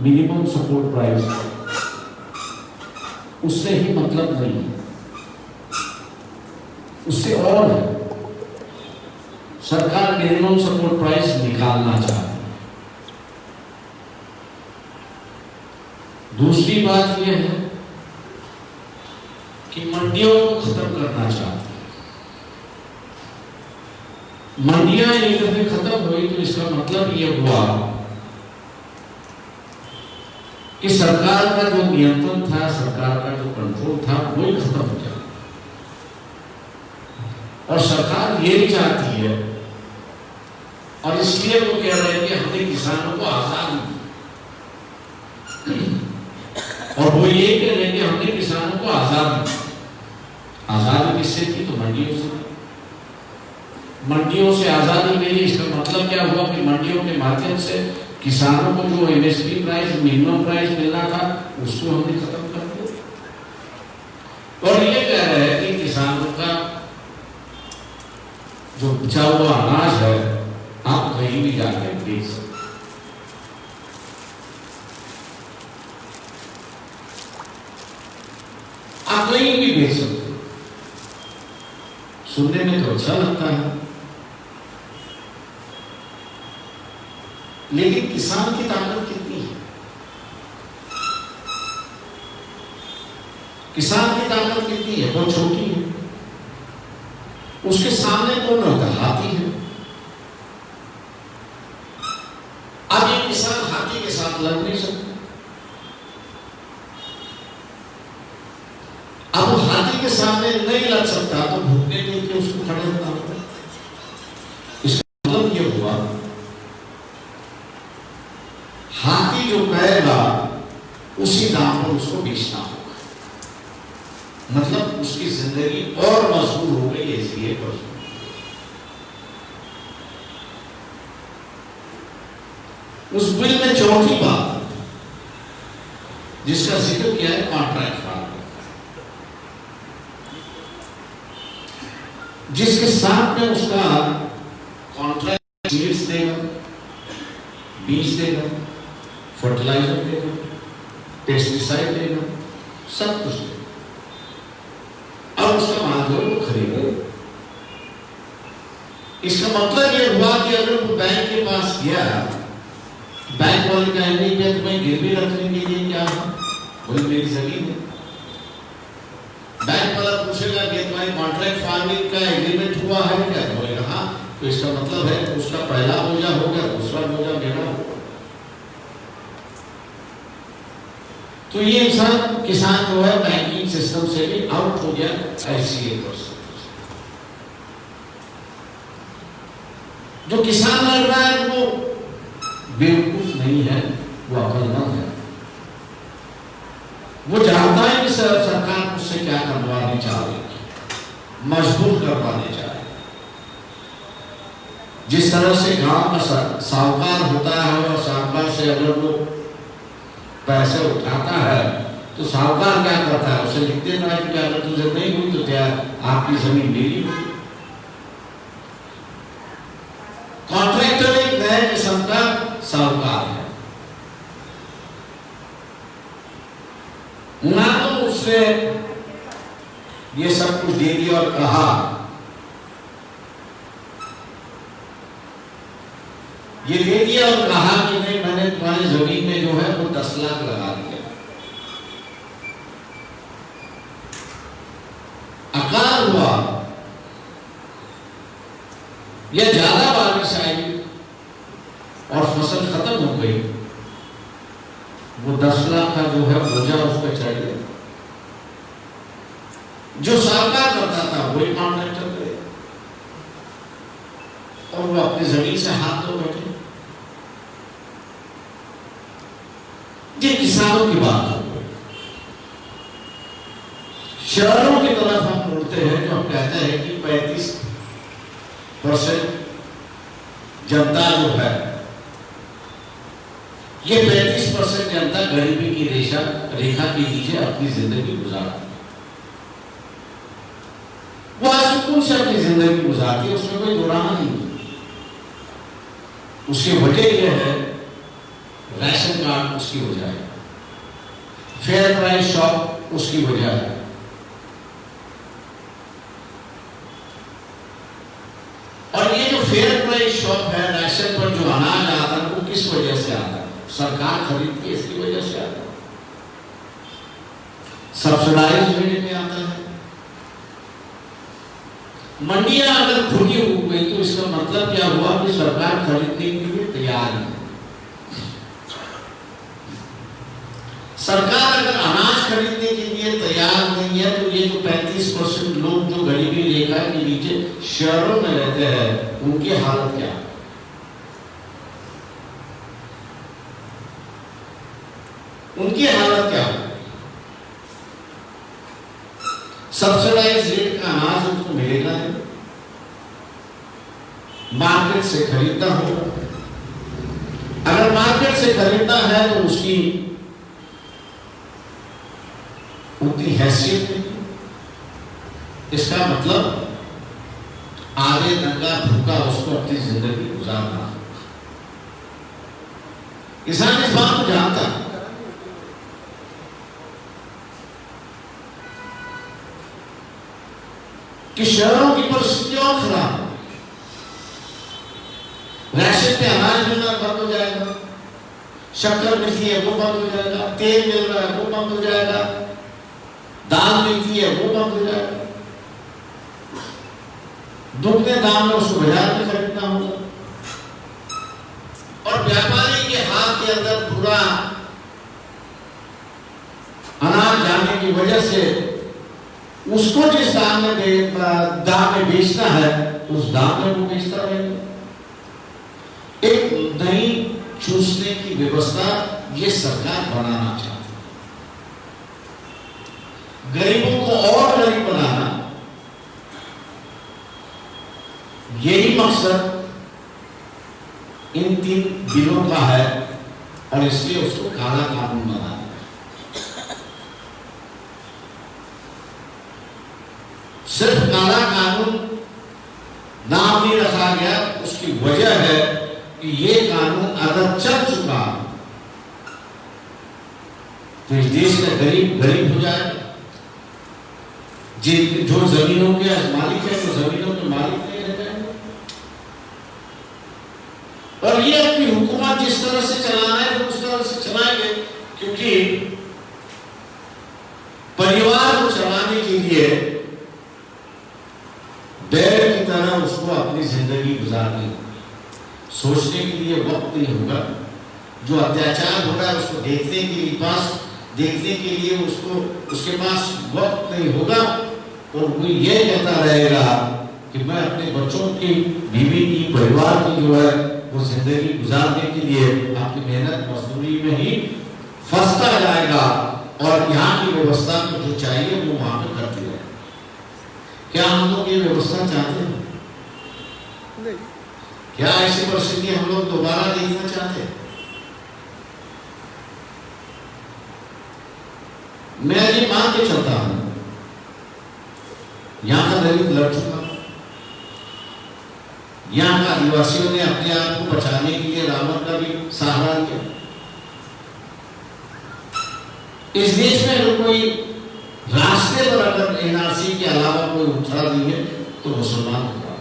Minimum support price, उससे ही मतलब नहीं है, उससे और है। सरकार मिनिमम सपोर्ट प्राइस निकालना चाहती है। दूसरी बात यह है कि मंडियों को खत्म करना चाहती है। मंडियां एक दफे खत्म हुई तो इसका मतलब यह हुआ कि सरकार का जो नियंत्रण था, सरकार का जो कंट्रोल था, वो ही खत्म हो जाए। और सरकार ये भी चाहती है, और इसलिए वो कह रहे हैं कि हमने किसानों को आजादी दी, और वो ये कह रहे हैं कि हमने किसानों को आजादी दी। आजादी किससे थी? तो मंडियों से। मंडियों से आजादी मिली, इसका मतलब क्या हुआ कि मंडियों के माध्यम से किसानों को जो एमएसपी प्राइस, मिनिमम प्राइस मिलना था, उसको हमने खत्म कर दिया। और ये कह रहे हैं कि किसानों का जो बचा हुआ अनाज है आप कहीं भी जाकर बेच सकते। आप कहीं भी बेच सकते। सुनने में तो अच्छा लगता है, लेकिन किसान की ताकत कितनी है? किसान की ताकत कितनी है? बहुत छोटी है। उसके सामने कौन होता है? हाथी है। अब ये किसान हाथी के साथ लड़ नहीं सकता। अब हाथी के सामने नहीं लड़ सकता तो भूखने के लिए उसको खड़े होना होगा। इसका मतलब ये हुआ, हाथी जो कहेगा उसी दाम पर उसको बेचना होगा। मतलब उसकी जिंदगी और मजबूर हो गई, इसलिए उस बिल में चौथी बात जिसका जिक्र किया है, कॉन्ट्रैक्ट फार्मिंग, जिसके साथ में उसका कॉन्ट्रैक्ट सीड्स देगा, बीज देगा, फर्टिलाइजर देगा, पेस्टिसाइड देगा, सब कुछ देगा। अब उसका माल जो है वो खरीदे। इसका मतलब ये हुआ कि अगर वो बैंक के पास गया, बैंक वाले कहेंगे कि तुम्हें गिरवी रखने के लिए क्या है? बोले मेरी जमीन है। बैंक वाला पूछेगा कि तुम्हारी कॉन्ट्रैक्ट फार्मिंग का एग्रीमेंट हुआ है क्या? बोलेगा हाँ। तो इसका मतलब है उसका पहला बोझा हो गया, दूसरा बोझा मेरा हो। तो ये इंसान, किसान जो है बैंकिंग सिस्टम से भी आउट हो गया। ऐसी एक जो किसान लड़ रहा है वो बेवकूफ नहीं है, वो अकलमंद है। वो जानता है कि सरकार उससे क्या करवाने चाह रही है, मजबूर करवाने चाह रही है। जिस तरह से गांव में साहूकार होता है और साहूकार से अगर वो पैसे उठाता है तो साहूकार क्या करता है? उसे लिख देता है कि अगर तुझे नहीं हुई तो क्या आपकी जमीन मेरी होगी। कॉन्ट्रैक्टर एक नए किस्म का साहूकार है। ना तो उसने ये सब कुछ दे दिया और कहा, ये दे दिया और कहा कि नहीं मैंने तुम्हारी जमीन में जो है वो 10 लाख लगा दिया। अकाल हुआ या ज्यादा बारिश आई और फसल खत्म हो गई, वो 10 लाख का जो है बोझा उस पर चढ़ गया। जो साहूकार करता था वही कॉन्ट्रैक्टर करे, और वो अपनी जमीन से हाथ धो बैठे। ये किसानों की बात हो। शहरों की तरफ हम मुड़ते हैं, जो हम कहते हैं कि 35% जनता जो है, ये 35% जनता गरीबी की रेखा के नीचे अपनी जिंदगी गुजारती है। वो सुकून से अपनी जिंदगी गुजारती है, उसमें कोई दोराना नहीं। उसकी वजह यह है राशन कार्ड उसकी वजह है, फेयर प्राइस शॉप उसकी वजह है। और ये जो फेयर प्राइस शॉप है, राशन पर जो अनाज आता है वो किस वजह से आता है? सरकार खरीदती है, इसकी वजह से आता है। सब्सिडाइज रेट में आता है। मंडियां अगर खुली हो गई तो इसका मतलब क्या हुआ कि सरकार खरीदने के लिए तैयार है। सरकार अगर अनाज खरीदने के लिए तैयार नहीं है तो ये जो 35% लोग जो गरीबी रेखा के नीचे शहरों में रहते हैं उनकी हालत क्या है? उनकी हालत क्या है? सब्सिडाइज रेट का अनाज उनको मिलेगा नहीं, मार्केट से खरीदना होगा। अगर मार्केट से खरीदना है तो उसकी उतनी हैसियत नहीं। इसका मतलब आगे नंगा भूखा उसको अपनी जिंदगी गुजारना। किसान इस बात को जानता है कि शहरों की परिस्थिति और खराब है। राशन पे अनाज मिलना बंद हो जाएगा, शक्कर मिलती है वो बंद हो जाएगा, तेल मिल रहा है वो बंद हो जाएगा, दाल मिलती है वो बंद हो जाएगा, दुगने दाम में उसको बाजार में खरीदना होगा। और व्यापारी के हाथ के अंदर पूरा अनाज जाने की वजह से उसको जिस दाम में बेचना है उस दाम में वो बेचता रहेगा। एक नई चूसने की व्यवस्था ये सरकार बनाना चाहती है। गरीबों को और गरीब बनाना, यही मकसद इन 3 बिलों का है और इसलिए उसको काला कानून बनाना। सिर्फ काला कानून नाम नहीं रखा गया, उसकी वजह है कि ये कानून अगर चल चुका तो इस देश का गरीब गरीब हो जाएगा। जो जमीनों के मालिक है वो जमीनों के मालिक नहीं रह जाएंगे। और ये अपनी हुकूमत जिस तरह से चलाना है तो उस तरह से चलाएंगे, क्योंकि परिवार को चलाने के लिए बैल की तरह उसको अपनी जिंदगी गुजारनी होगी। सोचने के लिए वक्त नहीं होगा। जो अत्याचार हो रहा है उसको देखने के लिए उसके पास वक्त नहीं होगा। और वो ये कहता रहेगा कि मैं अपने बच्चों की, बीवी की, परिवार की जो है वो जिंदगी गुजारने के लिए अपनी मेहनत मजदूरी में ही फंसता जाएगा और यहाँ की व्यवस्था को जो चाहिए वो वहां पर करती है। क्या हम लोग ये व्यवस्था चाहते हैं? नहीं। क्या ऐसी परिस्थिति हम लोग दोबारा देखना चाहते हैं? मैं ये मान के चलता हूं यहां का दलित लड़ चुका, यहां का आदिवासियों ने अपने आप को बचाने के लिए रावण का भी सहारा लिया। इस देश में अगर कोई रास्ते पर अगर एनआरसी के अलावा कोई उठा दी है तो मुसलमान होगा।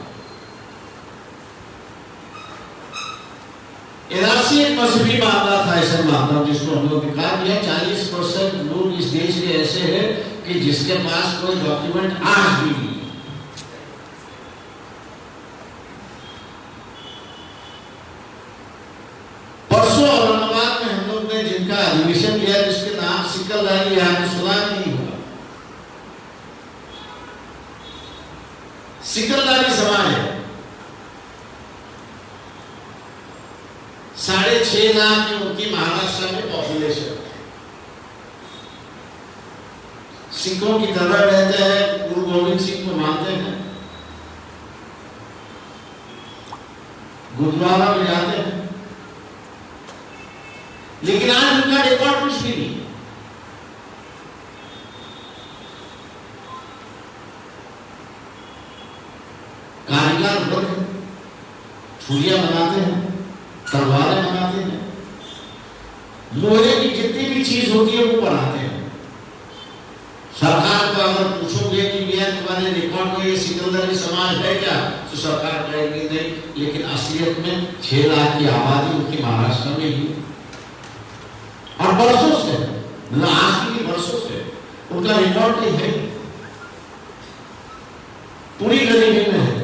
एनआरसी एक मजहबी मामला था, ऐसा मामला जिसको हम लोग ने कहा कि 40% लोग इस देश के ऐसे हैं कि जिसके पास कोई डॉक्यूमेंट आज भी नहीं। परसों औरंगाबाद में हम लोग ने जिनका अधिवेशन लिया जिसके नाम सिकलदारी है, सुना नहीं होगा। सिकलदारी समाज है, 6.5 लाख की उनकी महाराष्ट्र में पॉपुलेशन। सिखों की तरह रहते हैं, गुरु गोविंद सिंह को मानते हैं, गुरुद्वारा में जाते हैं, लेकिन आज उनका रिकॉर्ड कुछ भी नहीं। कारीगर लोग छुरियां बनाते हैं, तलवारें बनाते हैं, लोहे की जितनी भी चीज होती है वो बनाते हैं। सरकार को अगर पूछोगे कि भैया तुम्हारे रिकॉर्ड में ये सिकंदरी समाज है क्या, तो सरकार कहेगी नहीं, लेकिन असलियत में 6 लाख की आबादी उनकी महाराष्ट्र में ही, और बरसों से, मतलब आज की बरसों से उनका रिकॉर्ड नहीं है, पूरी गरीबी में है।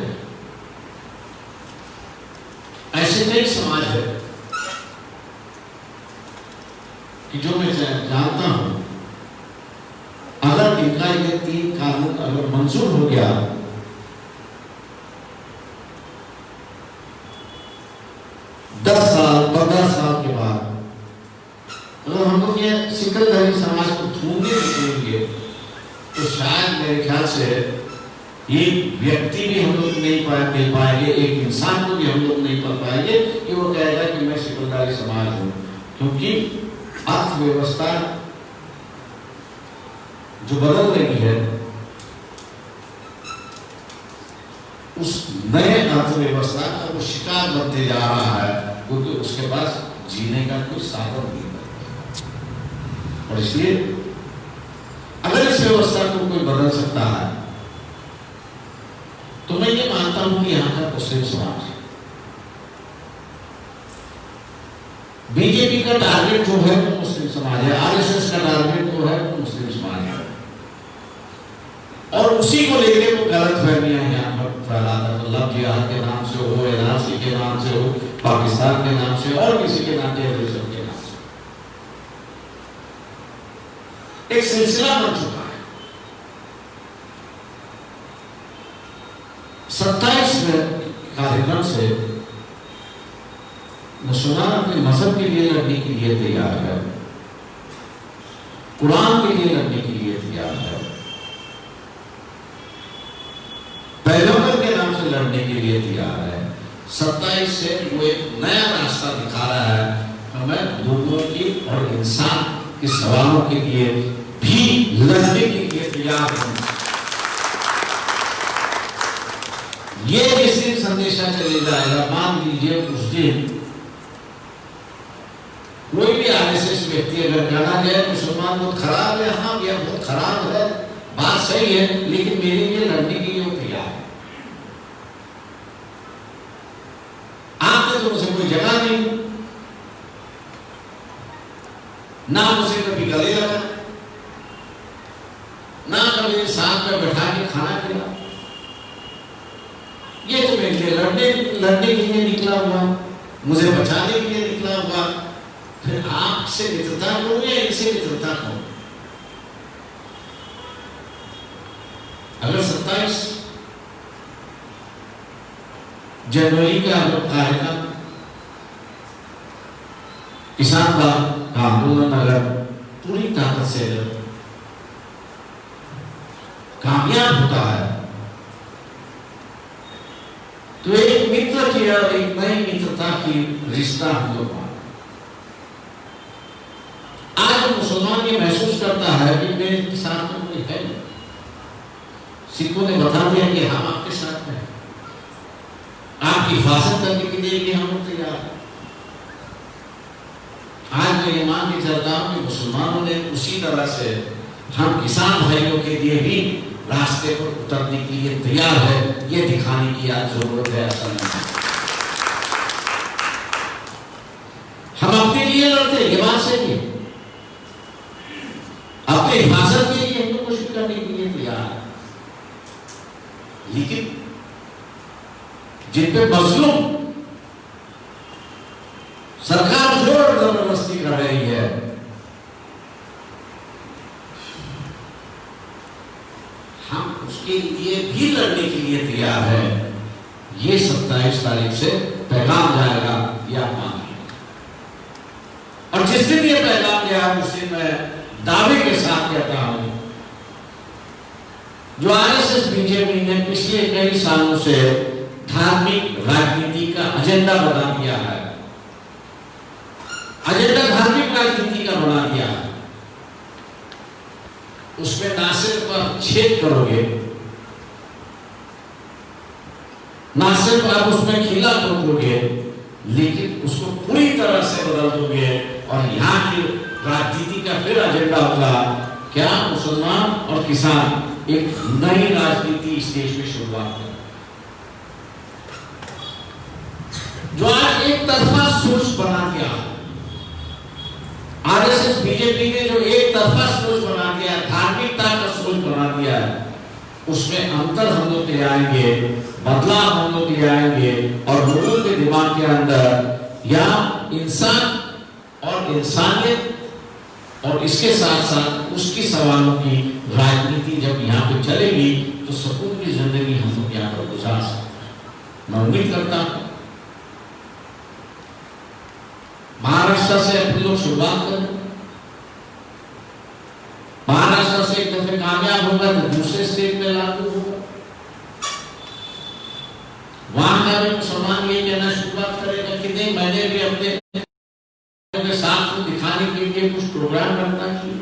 ऐसे कई समाज है कि जो मैं जानता हूं, अगर इनका ये 3 कानून अगर मंजूर हो गया, दस साल 15 साल के बाद अगर हम लोग ये सिकंदरी समाज को ढूंढेंगे तो शायद मेरे ख्याल से एक व्यक्ति भी हम लोग नहीं मिल पाएंगे, एक इंसान को भी हम लोग नहीं कर पाएंगे कि वो कहेगा कि मैं सिकंदरी समाज हूं, क्योंकि अर्थव्यवस्था जो बदल रही है उस नए अर्थव्यवस्था का वो शिकार बनते जा रहा है, क्योंकि उसके पास जीने का कोई साधन नहीं है। और इसलिए अगर इस व्यवस्था को कोई बदल सकता है तो मैं ये मानता हूं कि यहां का मुस्लिम समाज है। बीजेपी का टारगेट जो है वो मुस्लिम समाज है, आरएसएस का टारगेट जो है वो मुस्लिम समाज है, और उसी को लेकर वो गलत फहमियां यहाँ पर फैलाता है, लव जिहाद के नाम से हो, एनआरसी के नाम से हो, पाकिस्तान के नाम से और किसी के नाम टेररिज्म के नाम से एक सिलसिला बन चुका है। 27वें कार्यक्रम से मुसलमान अपने मजहब के लिए लड़ने के लिए तैयार है, कुरान के लिए लड़ने के लिए तैयार है, पैगंबर के नाम से लड़ने के लिए तैयार है। 27 से वो एक नया रास्ता दिखा रहा है, हमें लोगों की और इंसान के सवालों के लिए भी लड़ने के लिए तैयार है। ये जिस दिन संदेशा चले जाएगा, मान लीजिए उस दिन कोई भी आरएसएस व्यक्ति अगर कहना जाए मुसलमान बहुत खराब है, हाँ भैया बहुत खराब है, बात सही है, लेकिन मेरे लिए लड़ने के लिए वो तैयार है। आपने तो मुझे कोई जगह नहीं, ना मुझे कभी गले लगा, ना कभी साथ में बैठा के खाना खिला, ये तो मेरे लिए लड़ने के लिए निकला हुआ, मुझे बचाने के लिए निकला हुआ, फिर आपसे मित्रता करो या इनसे मित्रता करो। अगर 27 जनवरी का कार्यक्रम किसान का आंदोलन अगर पूरी ताकत से कामयाब होता है तो एक मित्र की और एक नई मित्रता की रिश्ता हम लोग आज मुसलमान ये महसूस करता है कि मेरे साथ में कोई है। सिखों ने बता दिया कि हम आपके साथ हैं, आपकी हिफाजत करने के लिए हम लोग तैयार हैं। आज मैं ये मान के चलता हूं कि मुसलमानों ने उसी तरह से हम किसान भाइयों के लिए भी रास्ते पर उतरने के लिए तैयार है, ये दिखाने की आज जरूरत है। असल में हम अपने लिए लड़ते हैं, ये बात सही है, अपने हिफाजत के लिए हम लोग कोशिश करने के लिए तैयार है, लेकिन जिन पे मजलूम सरकार जोर जबरदस्ती कर रही है, हम उसके लिए भी लड़ने के लिए तैयार है। ये 27 तारीख से पैगाम जाएगा, यह मान, और जिस दिन ये पैगाम गया उस दिन मैं दावे के साथ कहता हूं, जो आरएसएस बीजेपी ने पिछले कई सालों से धार्मिक राजनीति का एजेंडा बना दिया है, एजेंडा धार्मिक राजनीति का बना दिया है, उसमें ना सिर्फ आप छेद करोगे, ना सिर्फ आप उसमें खिला ठोकोगे, लेकिन उसको पूरी तरह से बदल दोगे और यहाँ की राजनीति का फिर एजेंडा होगा क्या मुसलमान और किसान एक नई राजनीति इस देश में शुरुआत करें। जो आज एक तरफा सोच बना दिया, आरएसएस बीजेपी ने जो एक तरफा सोच बना दिया, धार्मिकता का सोच बना दिया है, उसमें अंतर हम लोग ले आएंगे, बदलाव हम लोग ले आएंगे और लोगों के दिमाग के अंदर या इंसान और इंसानियत और इसके साथ साथ उसकी सवालों की राजनीति जब यहाँ पे चलेगी तो सुकून की जिंदगी हम लोग यहाँ पर गुजार सकते हैं। मैं उम्मीद करता हूँ महाराष्ट्र से अपने लोग शुरुआत करें, महाराष्ट्र से एक दफे कामयाब होगा तो दूसरे स्टेट में लागू होगा, वहां का भी मुसलमान ये कहना शुरुआत करेगा कि नहीं मैंने भी अपने साथ को दिखाने के लिए कुछ प्रोग्राम रखना चाहिए।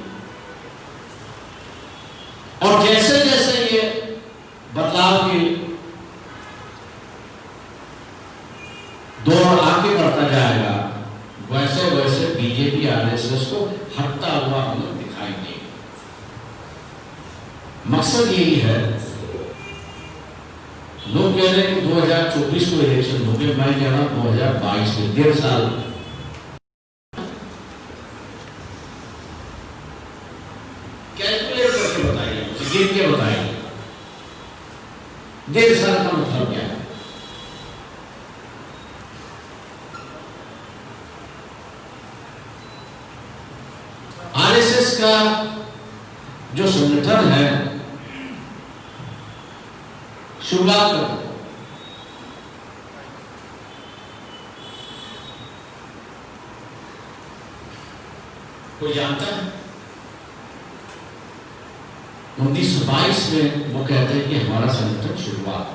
और जैसे जैसे ये बदलाव की दौर आगे बढ़ता जाएगा वैसे वैसे बीजेपी आरएसएस को हटता हुआ हम लोग दिखाई देंगे। मकसद यही है, लोग कह रहे हैं कि 2024 को इलेक्शन हो गए, मैं कह रहा हूं 2022 में 1.5 साल कैलकुलेट करके बताइए, गिन के बताइए 1.5 साल का मतलब क्या है। आरएसएस का जो संगठन है शुरुआत कर कोई जानता है 1922 में वो कहते हैं कि हमारा संगठन शुरुआत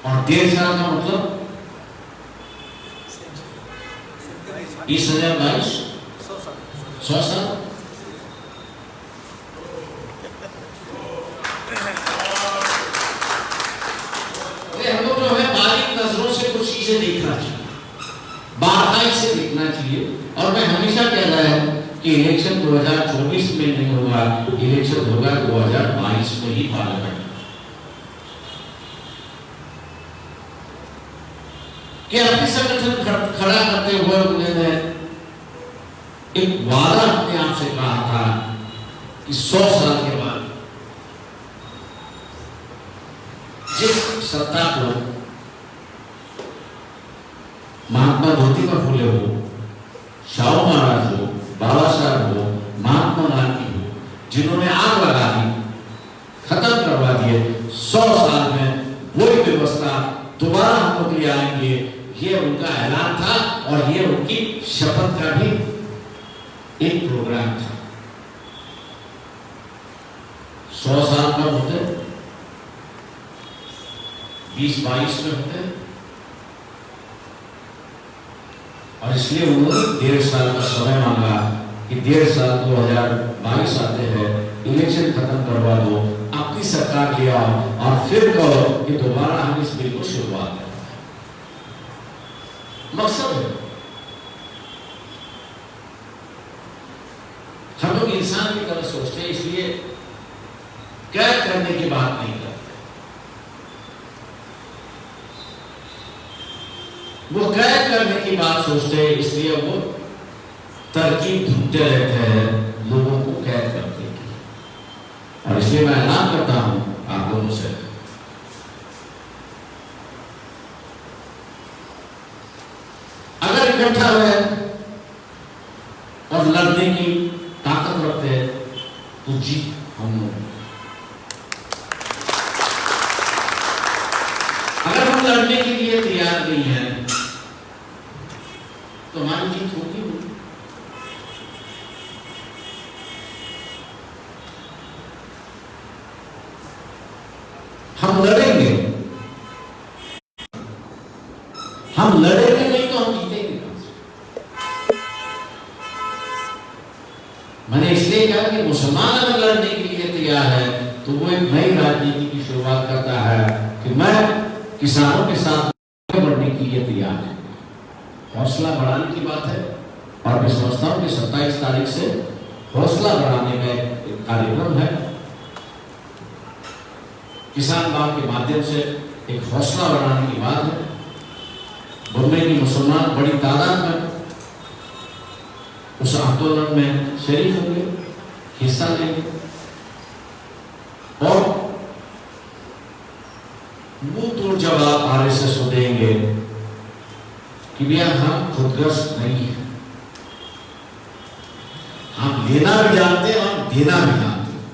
और 1.5 साल का मतलब 2022 100 साल। हम लोग जो है बारीक नजरों से कुछ चीजें देखना चाहिए, बारीकाई से देखना चाहिए। और मैं हमेशा कह रहा हूं कि इलेक्शन 2024 में नहीं होगा, इलेक्शन होगा 2022 में ही पार्लियामेंट। कि अपनी संगठन खड़ा करते हुए उन्होंने एक वादा अपने आप से कहा था कि 100 साल के बाद जिस सत्ता को महात्मा ज्योतिबा फुले हो, शाहू महाराज हो, बाबा साहब हो, महात्मा गांधी हो, जिन्होंने आग लगा दी, खत्म करवा दिए, 100 साल में वही व्यवस्था दोबारा हम लोग ले आएंगे, ये उनका ऐलान था और ये उनकी शपथ का भी एक प्रोग्राम था। 100 साल कब होते, 2022 में होते, और इसलिए उन्होंने 1.5 साल का समय मांगा कि 1.5 साल 2022 आते हैं, इलेक्शन खत्म करवा दो, अपनी सरकार ले आओ और फिर कहो कि दोबारा हम इस बिल को शुरुआत करें। मकसद है हम लोग इंसान की तरह सोचते हैं, इसलिए कैद करने की बात नहीं करते। वो कैद करने की बात सोचते हैं, इसलिए वो तरकीब ढूंढते रहते हैं लोगों को कैद करने की। और इसलिए मैं ऐलान करता हूं आप लोगों से, अगर इकट्ठा हुए और लड़ने की ताकत रखते हैं तो जीत हम लोग। अगर हम लड़ने के लिए तैयार नहीं है तो हमारी जीत होगी नहीं। हम लड़ेंगे, हम लड़ेंगे नहीं तो हम जीतेंगे। मैंने इसलिए कहा कि मुसलमान अगर लड़ने के लिए तैयार है तो वो एक नई राजनीति की शुरुआत करता है कि मैं किसानों के साथ बढ़ने के लिए तैयार है। हौसला बढ़ाने की बात है, और मैं समझता हूं कि 27 तारीख से हौसला बढ़ाने का एक कार्यक्रम है। किसान बाग के माध्यम से एक हौसला बढ़ाने की बात है। बम्बई की मुसलमान बड़ी तादाद में उस आंदोलन में शरीक होंगे, हिस्सा लेंगे और मुंह तोड़ जवाब आरएसएस को देंगे कि भैया हम खुदग्रस्त नहीं है, हम लेना भी जानते हैं, हम देना भी जानते हैं।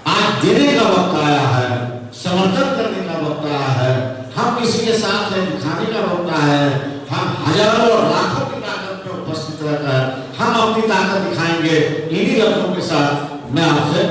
आज देने का वक्त आया है, समर्थन करने का वक्त आया है, हम किसी के साथ दिखाने का वक्त आया है। हम हजारों और लाखों की ताकत में उपस्थित रहकर हम अपनी ताकत दिखाएंगे। इन्हीं लक्ष्यों के साथ मैं आपसे